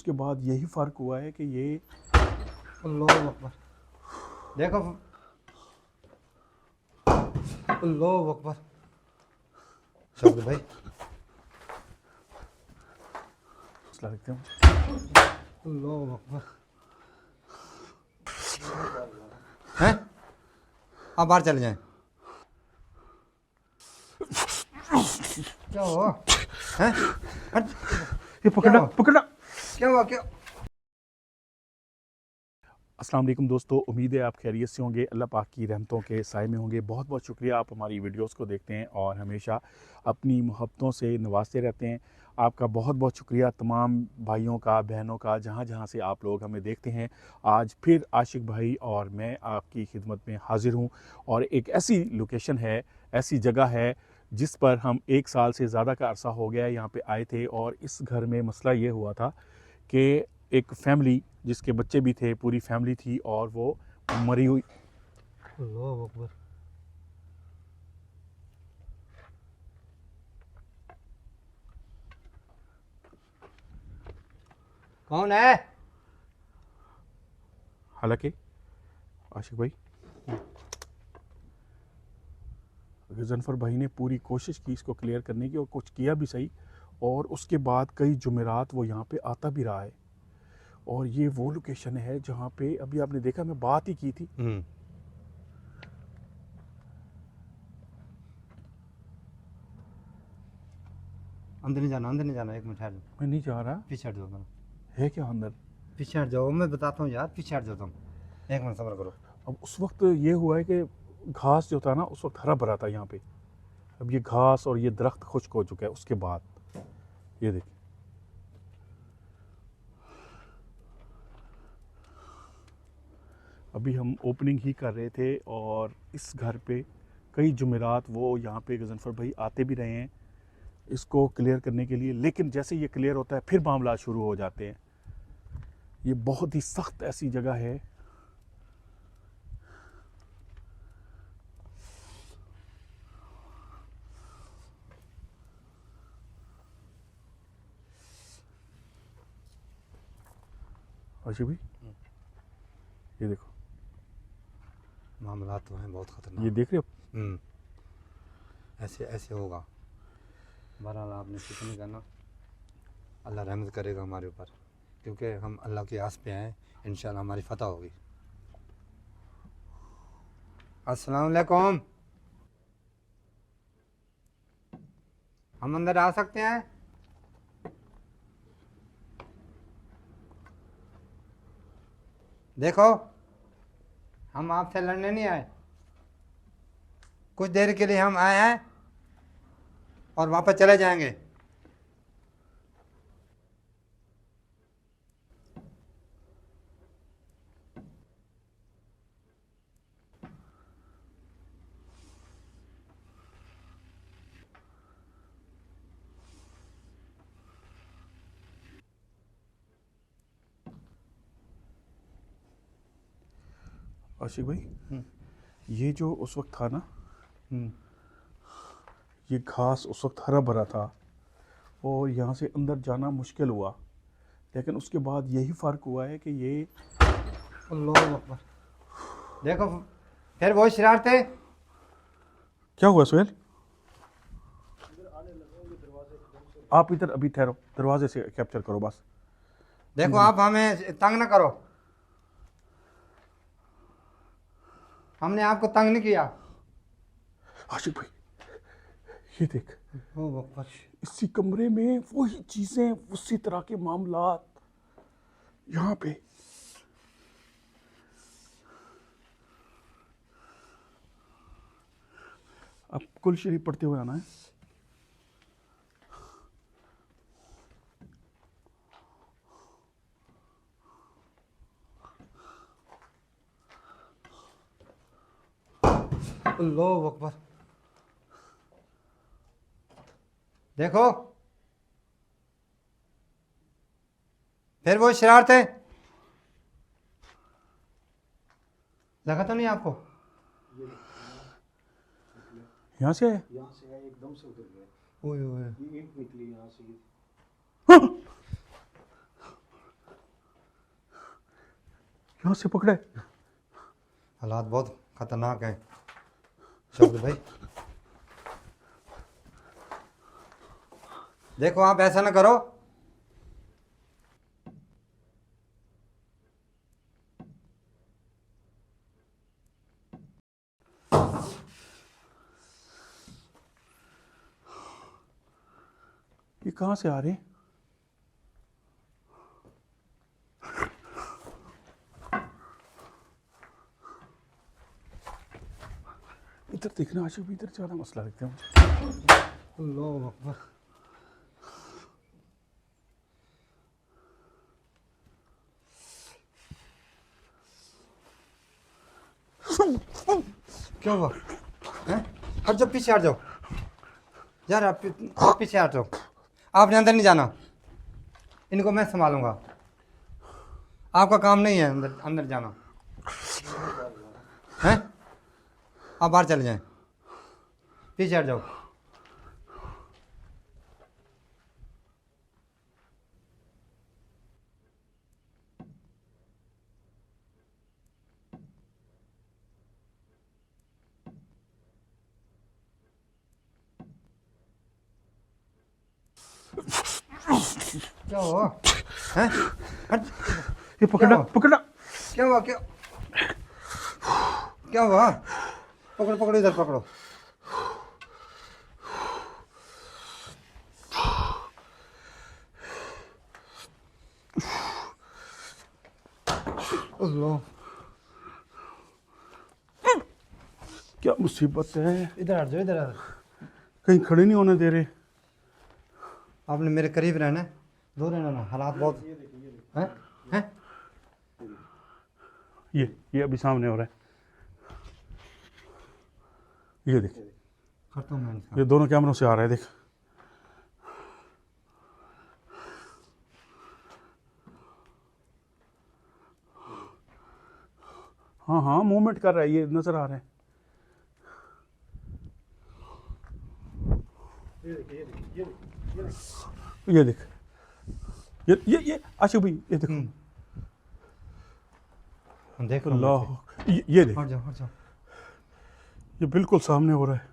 उसके बाद यही फ़र्क हुआ है कि ये अल्लाह अकबर। देखो अल्लाह अकबर। शौकत भाई मसला रखते हैं। अल्लाह अकबर। हैं आप बाहर चले जाएं। क्या हुआ? हैं हट। ये पकड़ना हुआ? पकड़ना। क्या हुआ? क्या? अस्सलाम वालेकुम दोस्तों, उम्मीद है आप खैरियत से होंगे, अल्लाह पाक की रहमतों के साए में होंगे। बहुत बहुत शुक्रिया, आप हमारी वीडियोस को देखते हैं और हमेशा अपनी मोहब्बतों से नवाजते रहते हैं। आपका बहुत बहुत शुक्रिया तमाम भाइयों का, बहनों का, जहाँ जहाँ से आप लोग हमें देखते हैं। आज फिर आशिक भाई और मैं आपकी खिदमत में हाजिर हूँ और एक ऐसी लोकेशन है, ऐसी जगह है जिस पर हम 1 साल से ज़्यादा का अरसा हो गया है यहाँ पे आए थे। और इस घर में मसला ये हुआ था कि एक फैमिली जिसके बच्चे भी थे, पूरी फैमिली थी और वो मरी हुई। अल्लाह अकबर। कौन है? हालांकि आशिक भाई, गजनफर भाई ने पूरी कोशिश की इसको क्लियर करने की और कुछ किया भी सही, और उसके बाद कई जुमेरात वो यहाँ पे आता भी रहा है। और ये वो लोकेशन है जहाँ पे अभी आपने देखा, मैं बात ही की थी। अंदर नहीं जाना, अंदर नहीं जाना। एक मिनट ठहर जाओ। मैं नहीं जा रहा। पीछे हट जाओ तुम। है क्या अंदर? पीछे हट जाओ, मैं बताता हूँ यार। पीछे हट जाओ तुम। एक मिनट सब्र करो। अब उस वक्त ये हुआ है कि घास जो था ना उस वक्त हरा भरा था यहाँ पे। अब ये घास और ये दरख्त खुश्क हो चुका है उसके बाद। ये देखिए, अभी हम ओपनिंग ही कर रहे थे और इस घर पे कई जुमेरात वो यहाँ पे गजनफर भाई आते भी रहे हैं इसको क्लियर करने के लिए। लेकिन जैसे ये क्लियर होता है फिर मामला शुरू हो जाते हैं। ये बहुत ही सख्त ऐसी जगह है। आशिफ भाई, ये देखो, मामला तो हैं बहुत खतरनाक। ये देख रहे हो? ऐसे ऐसे होगा। बहरहाल आपने फिक्र नहीं करना, अल्लाह रहमत करेगा हमारे ऊपर, क्योंकि हम अल्लाह की आस पे हैं। इंशाल्लाह हमारी फतह होगी। अस्सलाम वालेकुम। हम अंदर आ सकते हैं? देखो, हम आपसे लड़ने नहीं आए। कुछ देर के लिए हम आए हैं और वापस चले जाएंगे। आशिफ भाई, ये जो उस वक्त था ना, ये घास उस वक्त हरा भरा था और यहाँ से अंदर जाना मुश्किल हुआ। लेकिन उसके बाद यही फ़र्क हुआ है कि ये अल्लाह अकबर। देखो फिर वो शरारतें। क्या हुआ सुहेल? आप इधर अभी ठहरो, दरवाजे से कैप्चर करो बस। देखो आप हमें तंग ना करो। हमने आपको तंग नहीं किया। आशिफ भाई, ये देख, अल्लाह अकबर। इसी कमरे में वही चीज़ें, उसी तरह के मामलात यहाँ पे। अब कुल शरीफ पढ़ते हुए आना है। अल्लाह अकबर। देखो फिर वो शरारतें। लगा तो नहीं आपको? यहाँ से है। यहाँ से है, एकदम से उतर गया। ओए ओए। ये ईंट निकली यहाँ से। हाँ! यहाँ से पकड़ा है। हालात बहुत खतरनाक हैं शौकत भाई। देखो आप ऐसा ना करो। ये कहाँ से आ रहे हैं? इधर देखना आशिक भी, इधर ज़्यादा मसला लगता है मुझे। अल्लाह अकबर। क्या हुआ हैं? हट जाओ, पीछे हट जाओ यार। आप पीछे हट जाओ। आपने अंदर नहीं जाना, इनको मैं संभालूंगा। आपका काम नहीं है अंदर अंदर जाना हैं। आप बाहर चले जाएं, पीछे हट जाओ। क्या हुआ हैं? हट। ये पकड़ा हुआ? पकड़ा। क्या हुआ? क्या क्या हुआ? पकड़ो पकड़ो, इधर पकड़ो। अल्लाह, क्या मुसीबत है। इधर हट जाओ, इधर आ जाओ। कहीं खड़े नहीं होने दे रहे। आपने मेरे करीब रहना है, दूर रहना ना। हालात बहुत हैं हैं। ये अभी सामने हो रहा है। ये देख, करता हूँ मैं इसका। ये दोनों कैमरों से आ रहा है, देख। हाँ हाँ, मूवमेंट कर रहा है, ये नजर आ रहा है। ये देख, ये आशिक भाई, ये देखो। देख लो अल्लाह, मुझे। ये देख, हट जाओ, हट जाओ। ये बिल्कुल सामने हो रहा है।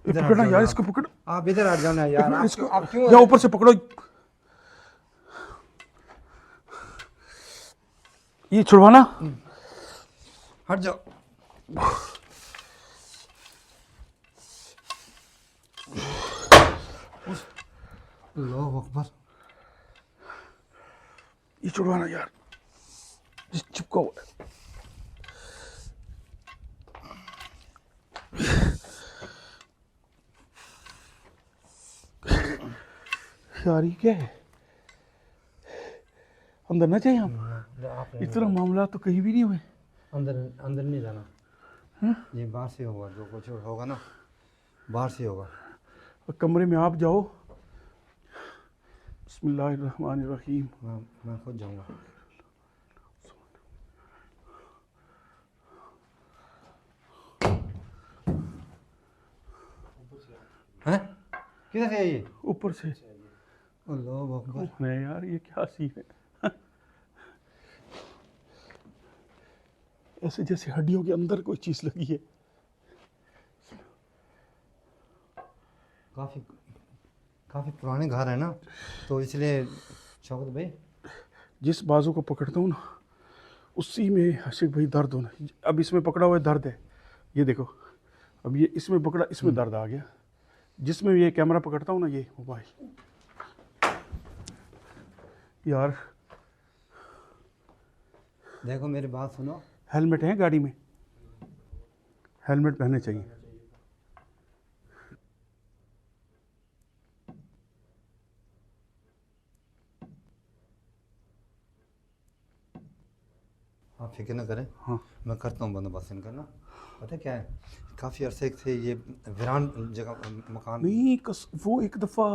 ये इधर हट पकड़ना जाओ यार, आप। इसको पकड़। आप इधर हट जाओ ना यार। इसको आप क्यों या ऊपर से पकड़ो। ये छुड़वाना। हट जाओ। अल्लाह अकबर। ये छुड़वाना यार, ये चिपका हुआ है। यार ये क्या है, अंदर ना जाए हम। इतना मामला तो कहीं भी नहीं हुए। अंदर अंदर नहीं जाना। ये बाहर से होगा, जो कुछ होगा ना बाहर से होगा। और कमरे में आप जाओ। बिस्मिल्लाहिर्रहमानिर्रहीम। मैं खुद जाऊंगा। हैं? किधर से है ये? ऊपर से। अल्लाह अकबर। नहीं यार, ये क्या सीन है। ऐसे जैसे हड्डियों के अंदर कोई चीज लगी है। काफ़ी काफ़ी पुराने घर है ना, तो इसलिए शौकत भाई। जिस बाजू को पकड़ता हूँ ना, उसी में आशिक भाई दर्द होना। अब इसमें पकड़ा हुआ है, दर्द है। ये देखो, अब ये इसमें पकड़ा, इसमें दर्द आ गया। जिसमें ये कैमरा पकड़ता हूँ ना, ये मोबाइल, यार। देखो मेरी बात सुनो। हेलमेट है गाड़ी में, हेलमेट पहनने चाहिए। आप फिक्र न करें। हाँ, मैं करता हूँ बंदोबस्त इनका ना। पता क्या है, काफ़ी अरसे से ये वीरान जगह मकान। नहीं वो एक दफ़ा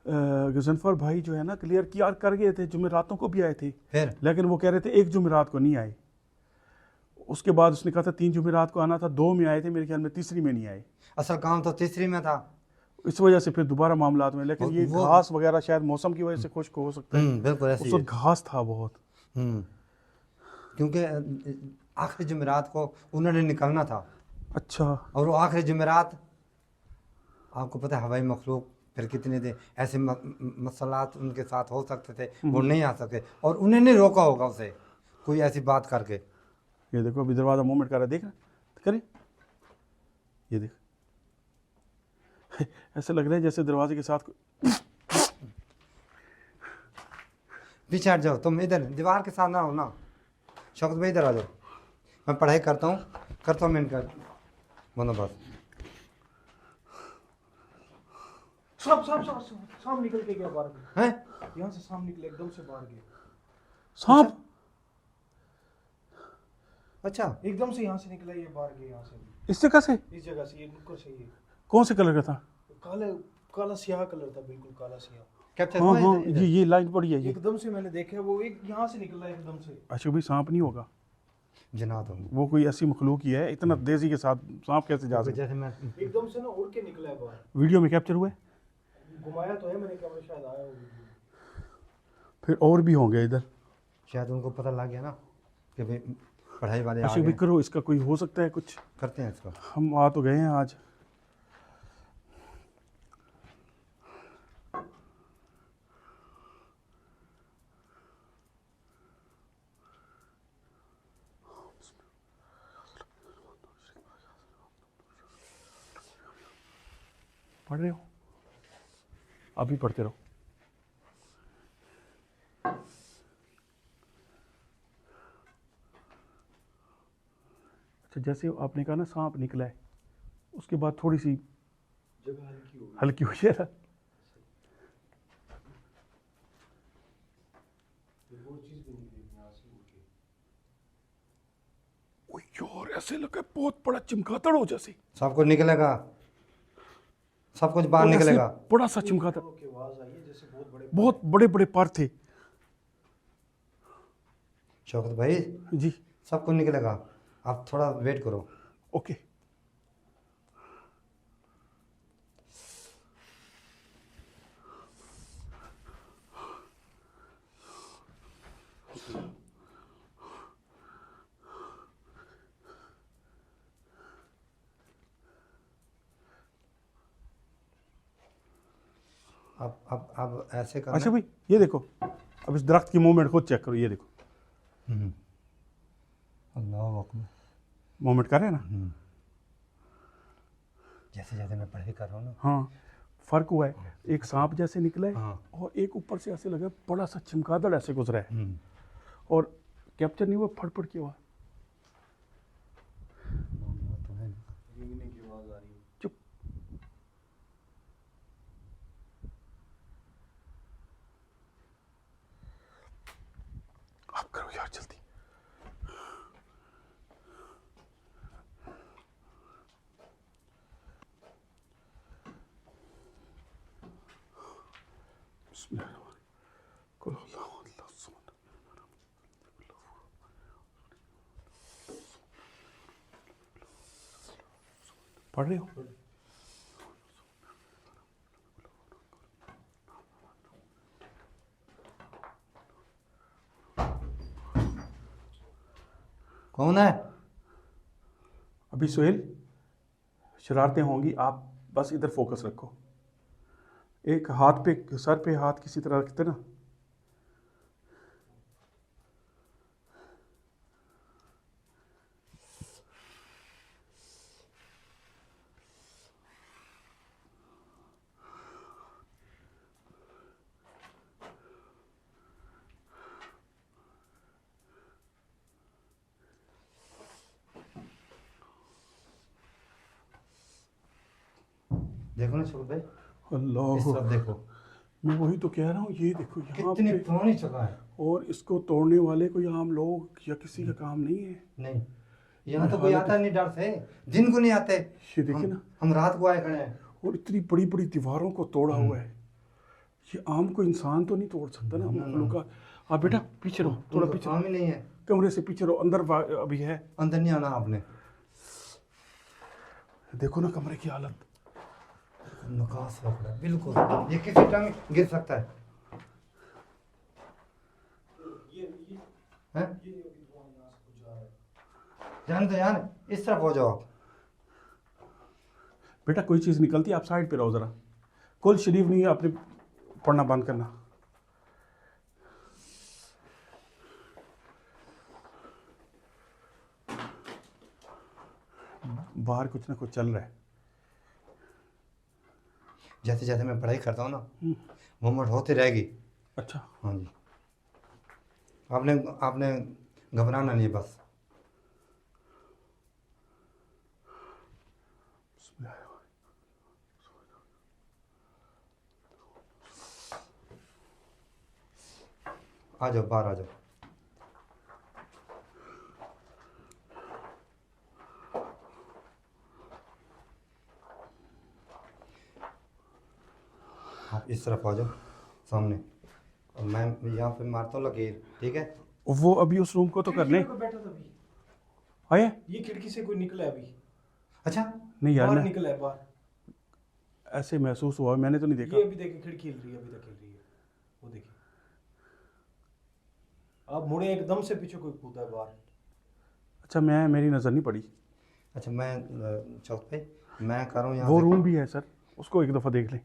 गजनफर भाई जो है ना, क्लियर किया कर गए थे, जुमेरातों को भी आए थे। फिर लेकिन वो कह रहे थे एक जुमेरात को नहीं आए। उसके बाद उसने कहा था 3 जुमेरात को आना था, 2 में आए थे मेरे ख्याल में, तीसरी में नहीं आए। असल काम तो तीसरी में था। इस वजह से फिर दोबारा मामलात में, लेकिन ये घास वगैरह शायद मौसम की वजह से खुश्क हो सकता है। बिल्कुल ऐसे उस ही वक्त घास था बहुत। क्योंकि आखिरी जुमेरात को उन्होंने निकलना था। अच्छा। और वो आखिरी जुमेरात, आपको पता है हवाई मखलूक फिर कितने थे, ऐसे मसलात उनके साथ हो सकते थे, वो नहीं आ सके और उन्हें नहीं रोका होगा उसे कोई ऐसी बात करके। ये देखो अभी दरवाज़ा मूवमेंट कर रहा है, देख रहा करे, ये देख ऐसे लग रहा है जैसे दरवाजे के साथ पीछे हट जाओ तुम, इधर दीवार के साथ ना हो ना। शौकत भाई इधर आ जाओ, मैं पढ़ाई करता हूँ मैं इनका बंदोबस्त। सांप निकल के गया बाहर गया। हैं? यहाँ से सांप निकले एकदम से बाहर गया। सांप। अच्छा एकदम से यहाँ से निकला, ये बाहर गया यहाँ से। इस जगह से? इस जगह से ये नुक्कड़ से ये कौन से कलर का था? काला काला स्याह कलर था, बिल्कुल काला स्याह। कैप्चर हाँ हुआ हाँ, इधर? ये लाइन पड़ी है ये। एकदम से मैंने देखा, वो एक यहाँ से निकला एकदम से। अच्छा भाई सांप नहीं होगा, जनाब होंगे। वो कोई ऐसी मखलूक ही है, इतना तेजी के साथ सांप कैसे जा सकता है? जैसे मैं एकदम से ना उड़ के निकला है बाहर। वीडियो में कैप्चर हुआ है? घुमाया तो है मैंने, कैमरा शायद आया होगा। फिर और भी होंगे इधर। शायद उनको पता लग गया ना कि भाई पढ़ाई वाले आ अच्छा भाई गए। करो, इसका कोई हो सकता है कुछ? करते हैं इसको। हम आ तो गए हैं आज। पढ़ रहे हो? अभी पढ़ते रहो। अच्छा, जैसे आपने कहा ना सांप निकला है, उसके बाद थोड़ी सी जगह हल्की हो गई। हल्की हुई है ना? वो चीज भी निकली यहाँ से उड़ के। ओए यार, ऐसे लगा बहुत बड़ा चमगादड़ हो जैसे। सब कुछ निकलेगा, सब कुछ बाहर और ऐसे निकलेगा। बड़ा सा चमगादड़, की आवाज आई है जैसे बहुत बड़े बड़े पर थे। शौकत भाई जी सब कुछ निकलेगा, आप थोड़ा वेट करो। ओके। अब ऐसे करना। अच्छा भाई ये देखो, अब इस दरख्त की मूवमेंट खुद चेक करो, ये देखो अल्लाह अकबर, मूवमेंट कर रहे हैं ना? जैसे जैसे मैं पढ़ाई कर रहा हूँ ना। हाँ, फर्क हुआ है, एक सांप जैसे निकला है हाँ। और एक ऊपर से ऐसे लगा बड़ा सा चमगादड़ ऐसे गुजरा है और कैप्चर नहीं हुआ, फटफट की आवाज। रेंगने की आवाज आ रही है। चुप। आप करो यार जल्दी। पढ़ रहे हो? कौन है? अभी सुहेल, शरारतें होंगी, आप बस इधर फोकस रखो। एक हाथ पे, सर पे हाथ किसी तरह रखते ना। देखो ना शौकत भाई, अल्लाह, इस तरफ देखो, मैं वही तो कह रहा हूँ, ये देखो यहाँ कितनी पे। पुरानी जगह है। और इसको तोड़ने वाले कोई आम लोग या किसी का काम नहीं है। नहीं, यहाँ तो कोई आता नहीं डर से, दिन को नहीं आते। ये देखिए ना, हम रात को आए खड़े हैं। और इतनी बड़ी बड़ी दीवारों को तोड़ा हुआ है। ये आम को इंसान तो नहीं तोड़ सकता ना, मखलूक का। आप बेटा पीछे रहो, थोड़ा उनको पीछे। काम ही नहीं है। कमरे से पीछे रहो, अंदर अभी है। अंदर नहीं आना आपने। देखो ना कमरे की हालत। नकाश रख रहा है बिल्कुल, ये किसी टाइम गिर सकता है। हैं? जान तो यार, इस तरफ हो जाओ आप। बेटा कोई चीज़ निकलती है, आप साइड पे रहो ज़रा। कुल शरीफ नहीं है, आपने पढ़ना बंद करना। बाहर कुछ ना कुछ चल रहा है। जैसे जैसे मैं पढ़ाई करता हूँ ना, मूवमेंट होती रहेगी। अच्छा, हाँ जी, आपने आपने घबराना नहीं है बस। आ जाओ, बाहर आ जाओ। आप इस तरफ आ जाओ सामने, और मैं यहाँ पे मारता हूँ लकीर, ठीक है? वो अभी उस रूम को तो कर ले। खिड़की पे बैठा था अभी, आए ये खिड़की से कोई निकला है अभी, अच्छा, नहीं यार, बाहर मैं निकला है बाहर। ऐसे महसूस हुआ, मैंने तो नहीं देखा। ये अभी देखिए खिड़की हिल रही है, अभी तक हिल रही है, वो देखिए। आप मुड़े एकदम से पीछे कोई कूदा है बाहर। अच्छा, मेरी नज़र नहीं पड़ी। अच्छा, मैं चौक पे मैं कर रहा हूँ यहाँ वो से। रूम भी है सर, उसको एक दफ़ा देख लें।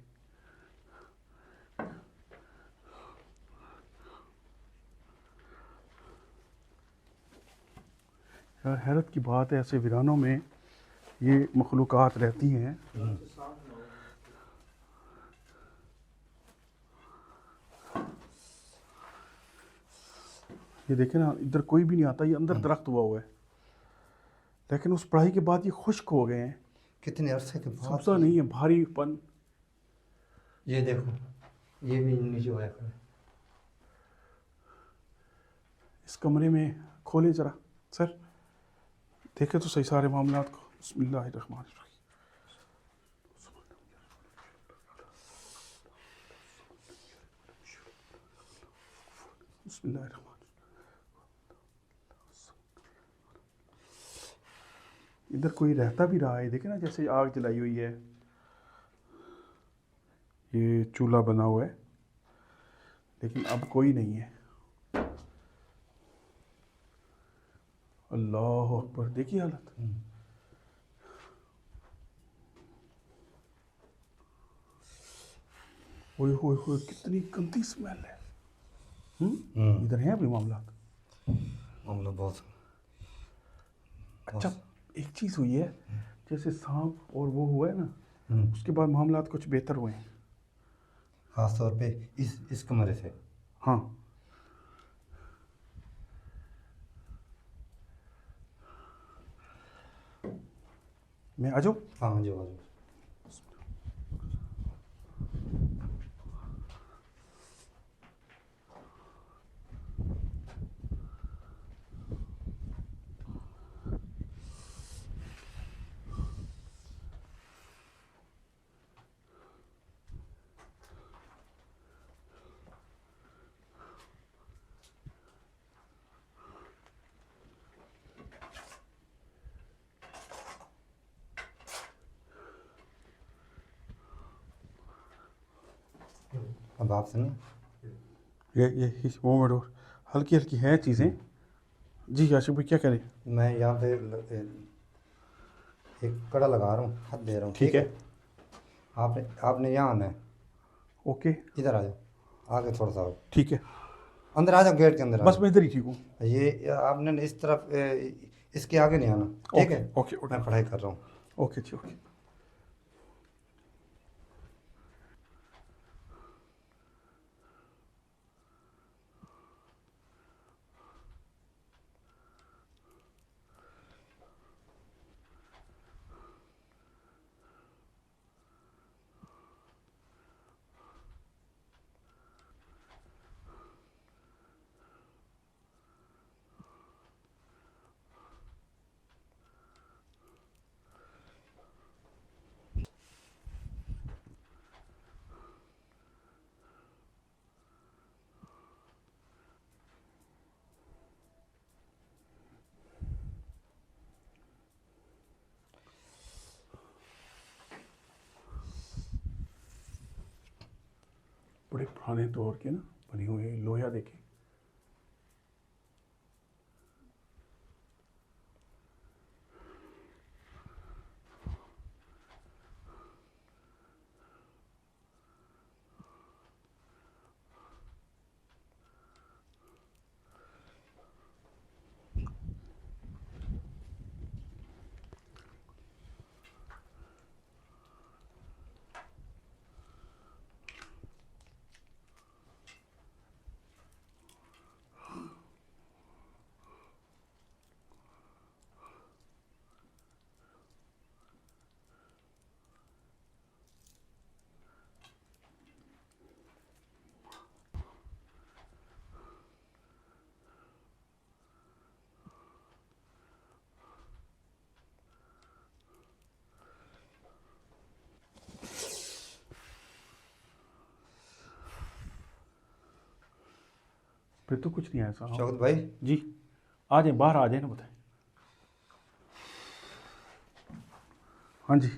यार हैरत की बात है, ऐसे वीरानों में ये मखलूक़ात रहती हैं। ये देखें ना, इधर कोई भी नहीं आता, ये अंदर दरख्त हुआ है, लेकिन उस पढ़ाई के बाद ये खुश्क हो गए हैं। कितने अरसे के बाद सब्ज़ा नहीं है, भारीपन। ये देखो, ये भी नीचे होया खड़ा है। इस कमरे में खोलें ज़रा सर, देखें तो सही सारे मामलात को। बिस्मिल्लाहिर्रहमानिर्रहीम। बिस्मिल्लाहिर्रहमानिर्रहीम। इधर कोई रहता भी रहा है, देखे ना, जैसे आग जलाई हुई है, ये चूल्हा बना हुआ है, लेकिन अब कोई नहीं है। अल्लाह अकबर, देखिए हालत। ओए होए होए, कितनी गंदी स्मेल है। इधर है अभी मामला। मामला बहुत। अच्छा, एक चीज़ हुई है, जैसे सांप और वो हुआ है ना, उसके बाद मामलात कुछ बेहतर हुए हैं। खास तौर पे इस कमरे से। हाँ, मैं आ जाऊँ? हाँ जो आ जाओ। अब आप सुनिए, ये मोमेंट और हल्की हल्की हैं चीज़ें। जी आशिफ भाई, क्या करें? मैं यहाँ पे एक कड़ा लगा रहा हूँ, हाथ दे रहा हूँ, ठीक है। आपने आपने यहाँ आना है। ओके, इधर आ जाओ, आगे थोड़ा सा आओ। ठीक है, अंदर आ जाओ, गेट के अंदर आ बस जाओ। मैं इधर ही ठीक हूँ। ये आपने इस तरफ इसके आगे नहीं आना, ठीक है? ओके ओके मैं पढ़ाई कर रहा हूँ। ओके जी, ओके। बड़े पुराने दौर के ना बने हुए लोहा देखे। फिर तो कुछ नहीं आया साहब। शौकत भाई, जी आ जाए, बाहर आ जाए ना, बताएं। हाँ जी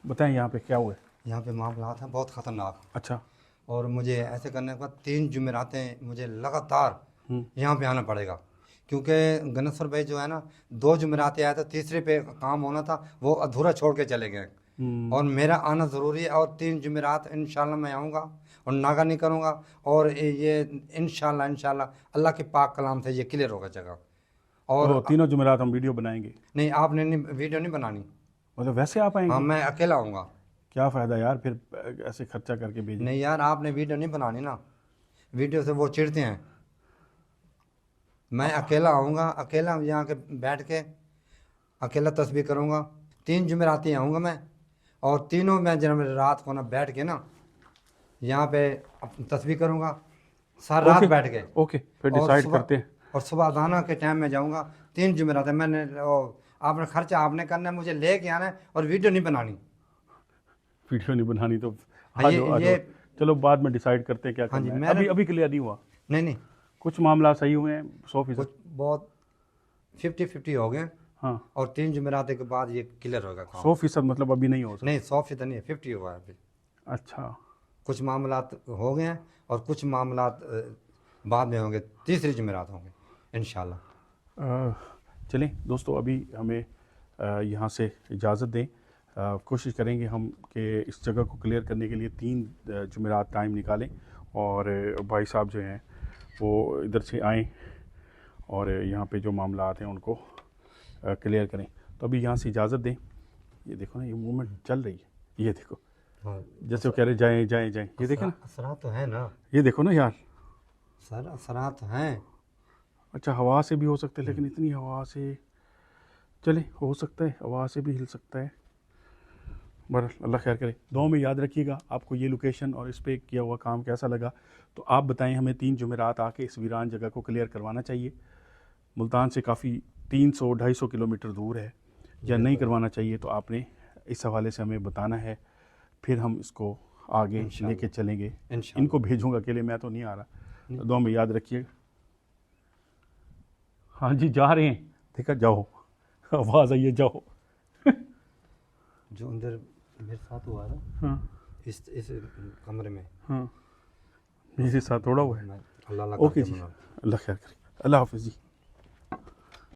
बताएं, यहाँ पे क्या हुआ है? यहाँ पे मामला था बहुत ख़तरनाक। अच्छा। और मुझे ऐसे करने के बाद 3 जुमेरातें मुझे लगातार यहाँ पे आना पड़ेगा, क्योंकि गनसर भाई जो है ना 2 जुमेरातें आए तो तीसरे पे काम होना था, वो अधूरा छोड़ के चले गए। और मेरा आना ज़रूरी है, और 3 जुमेरात इंशाल्लाह मैं आऊँगा और नागा नहीं करूँगा, और ये इंशाल्लाह अल्लाह के पाक कलाम से ये क्लियर होगा जगह। और और तीनों जुमेरात हम वीडियो बनाएंगे। नहीं, आपने नहीं, वीडियो नहीं बनानी। मतलब वैसे आप आएंगे? हाँ, मैं अकेला आऊँगा। क्या फ़ायदा यार, फिर ऐसे खर्चा करके भेजें। नहीं यार, आपने वीडियो नहीं बनानी ना, वीडियो से वो चिढ़ते हैं। मैं अकेला आऊँगा, अकेला यहाँ के बैठ के अकेला तस्बीह करूँगा। 3 जुमेरात ही आऊँगा मैं, और तीनों मैं जब रात को ना बैठ के ना यहाँ पे तस्बीह करूँगा सारी रात बैठ के। ओके, फिर और डिसाइड सुबह- करते हैं। और सुबह अजाना के टाइम में जाऊँगा। 3 जुमेरात है, मैंने आपने खर्चा आपने करना है, मुझे लेके आना है, और वीडियो नहीं बनानी। वीडियो नहीं बनानी तो हाँ, आ जाओ, आ जाओ। चलो बाद में डिसाइड करते हैं क्या हाँ जी, करना है। मैंने- अभी अभी क्लियर नहीं हुआ। नहीं, कुछ मामला सही हुए हैं 100%। कुछ बहुत 50-50 हो गए, हाँ, और 3 जुमेरात के बाद ये क्लियर होगा काम। 100% मतलब अभी नहीं हो सकता। नहीं, 100% नहीं है, 50 हुआ है अभी। अच्छा। कुछ मामलात हो गए हैं, और कुछ मामलात बाद में होंगे, तीसरी जुमेरात होंगे इंशाल्लाह। चलें दोस्तों, अभी हमें यहाँ से इजाज़त दें। कोशिश करेंगे हम कि इस जगह को क्लियर करने के लिए 3 जुमेरात टाइम निकालें, और भाई साहब जो हैं वो इधर से आएँ और यहाँ पे जो मामला हैं उनको क्लियर करें। तो अभी यहाँ से इजाज़त दें। ये देखो ना, ये मूवमेंट चल रही है, ये देखो, हाँ, जैसे वो कह रहे जाएँ जाएँ जाएँ। ये देखें ना, असरात तो है ना ये देखो ना यार। सर, असरात तो हैं। अच्छा, हवा से भी हो सकता है, लेकिन इतनी हवा से चले हो सकता है, हवा से भी हिल सकता है। बहरहाल अल्लाह खैर करे। दुआ में याद रखिएगा। आपको ये लोकेशन और इस पे किया हुआ काम कैसा लगा, तो आप बताएं। हमें 3 जुमेरात आके इस वीरान जगह को क्लियर करवाना चाहिए। मुल्तान से काफ़ी 300-250 किलोमीटर दूर है, या नहीं करवाना चाहिए, तो आपने इस हवाले से हमें बताना है। फिर हम इसको आगे लेके चलेंगे। इनको भेजूँगा, अकेले मैं तो नहीं आ रहा। दुआ में याद रखिएगा। हाँ जी, जा रहे हैं। देखा, जाओ, आवाज़ आई है, जाओ। जो अंदर मेरे साथ हुआ ना, हाँ इस कमरे में, हाँ, मेरे साथ थोड़ा हुआ है। मैं अल्लाह ओके जी, अल्लाह खैर करे। अल्लाह हाफ़िज़ जी।